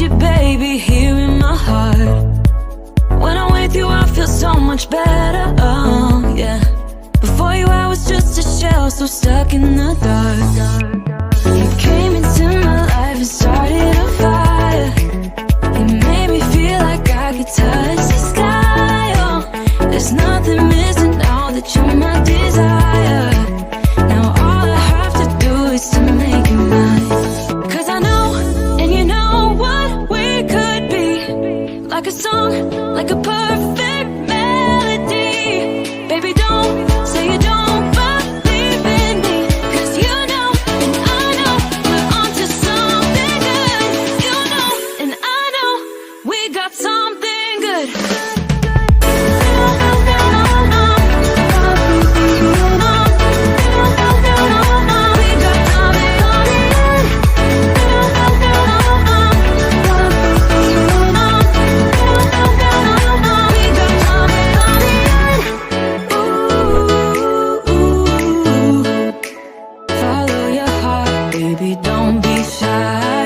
you, baby, here in my heart. When I'm with you, I feel so much better, oh, yeah. Before you, I was just a shell, so stuck in the dark. You came into my life and started a fire. You made me feel like I could touch the sky, oh. There's nothing missing now that you're my desire. Now all I have to do is to make you mine. Cause I know, and you know what we could be. Like a song, like a perfect melody. Baby, don't say you don't believe in me. Cause you know, and I know, we're onto something good. You know, and I know, we got something good. Follow your heart, baby, don't be shy.